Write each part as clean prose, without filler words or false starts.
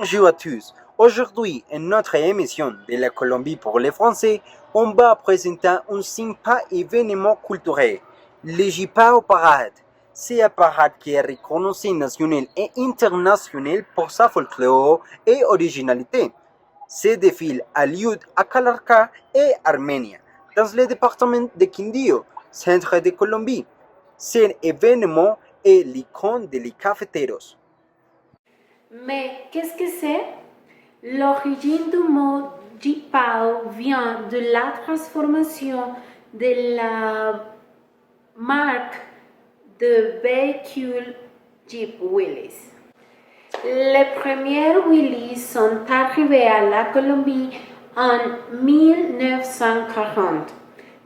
Bonjour à tous. Aujourd'hui, en notre émission de la Colombie pour les Français, on va présenter un sympa événement culturel, le Jipao Parade. C'est un parade qui est reconnu national et international pour sa folklore et originalité. Ce défile a lieu à Calarca et Arménie, dans le département de Quindío, centre de Colombie. Cet événement est l'icône des cafeteros. Mais qu'est-ce que c'est? L'origine du mot Jeepao vient de la transformation de la marque de véhicule Jeep Willys. Les premiers Willys sont arrivés à la Colombie en 1940.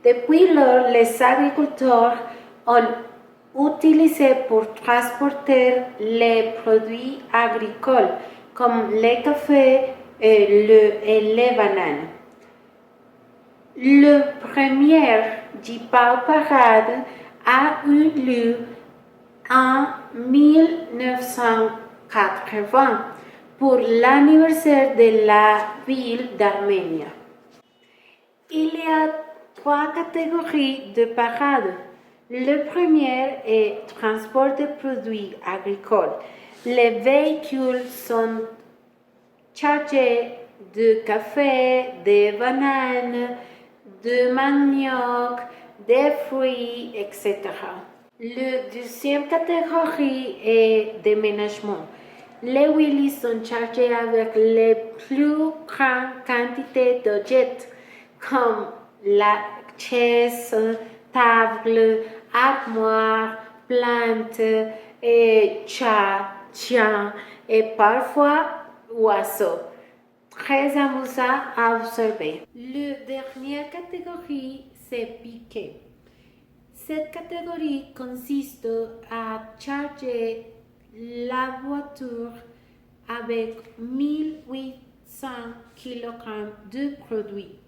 Depuis lors, les agriculteurs ont utilisé pour transporter les produits agricoles comme le café et les bananes. Le premier Jipao Parade a eu lieu en 1980 pour l'anniversaire de la ville d'Arménie. Il y a trois catégories de parades. Le premier est transport de produits agricoles. Les véhicules sont chargés de café, de bananes, de manioc, de fruits, etc. La deuxième catégorie est déménagement. Les Willys sont chargés avec les plus grandes quantités d'objets comme la chaise, table, armoire, plantes, chien et parfois oiseaux. Très amusant à observer. La dernière catégorie, c'est piqué. Cette catégorie consiste à charger la voiture avec 1800 kg de produits.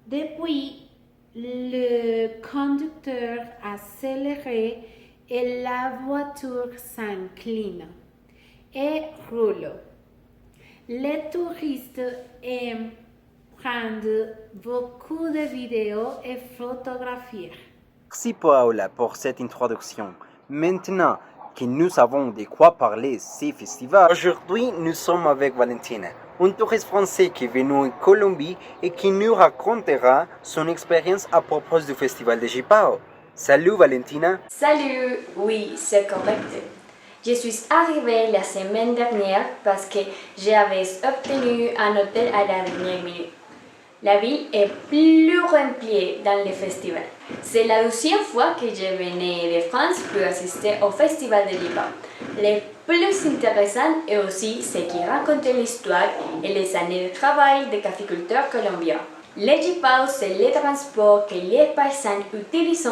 Depuis, le conducteur accélère et la voiture s'incline et roule. Les touristes aiment prendre beaucoup de vidéos et photographier. Merci Paola pour cette introduction. Maintenant que nous savons de quoi parler ces festivals, aujourd'hui nous sommes avec Valentina, un touriste français qui est venu en Colombie et qui nous racontera son expérience à propos du festival de Jipao. Salut Valentina. Salut, oui, c'est correct. Je suis arrivée la semaine dernière parce que j'avais obtenu un hôtel à la dernière minute. La ville est plus remplie dans le festival. C'est la deuxième fois que je venais de France pour assister au festival de Jipao. Le plus intéressant est aussi ce qui raconte l'histoire et les années de travail des caféiculteurs colombiens. Le Jipao, c'est le transport que les paysans utilisent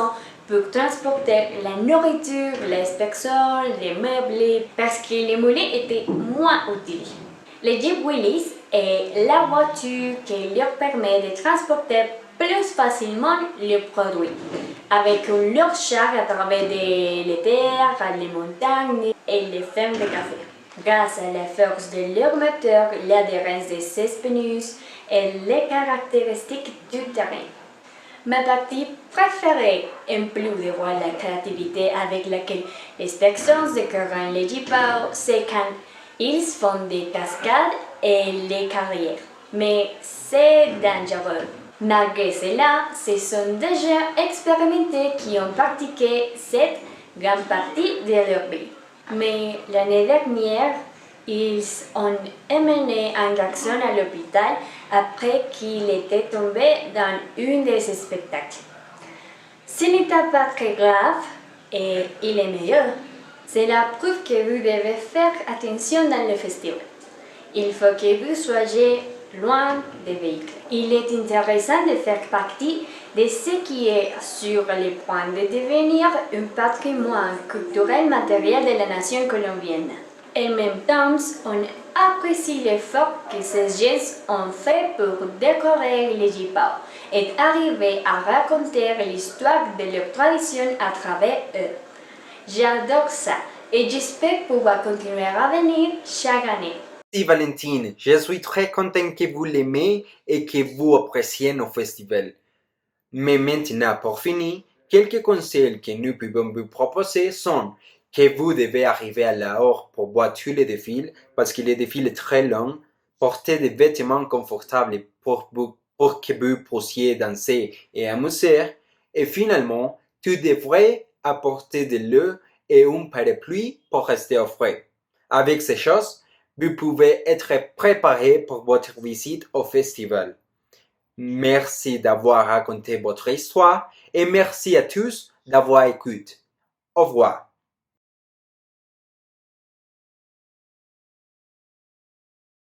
pour transporter la nourriture, les personnes, les meubles, parce que les moulins étaient moins utiles. Le Jeep Willys est la voiture qui leur permet de transporter plus facilement les produits, avec un long char à travers les terres, les montagnes et les fermes de café. Grâce à la force de leur moteur, l'adhérence de ses pneus et les caractéristiques du terrain. Ma partie préférée, en plus de voir la créativité avec laquelle les personnes décorent les Jipao, c'est quand ils font des cascades et les carrières. Mais c'est dangereux. Malgré cela, ce sont des gens expérimentés qui ont pratiqué cette grande partie de leur vie. Mais l'année dernière, ils ont emmené un garçon à l'hôpital après qu'il était tombé dans un de ces spectacles. Ce n'était pas très grave et il est meilleur. C'est la preuve que vous devez faire attention dans le festival. Il faut que vous soyez loin des véhicules. Il est intéressant de faire partie de ce qui est sur le point de devenir un patrimoine culturel matériel de la nation colombienne. En même temps, on apprécie l'effort que ces gens ont fait pour décorer les Jipao et arriver à raconter l'histoire de leur tradition à travers eux. J'adore ça. et j'espère pouvoir continuer à venir chaque année. Merci Valentine, je suis très content que vous l'aimez et que vous appréciez nos festivals. Mais maintenant, pour finir, quelques conseils que nous pouvons vous proposer sont que vous devez arriver à l'heure pour voir tous les défilés parce que les défilés très longs, porter des vêtements confortables pour que vous puissiez danser et amuser, et finalement, tu devrais apporter de l'eau et un parapluie pour rester au frais. Avec ces choses, vous pouvez être préparé pour votre visite au festival. Merci d'avoir raconté votre histoire et merci à tous d'avoir écouté. Au revoir.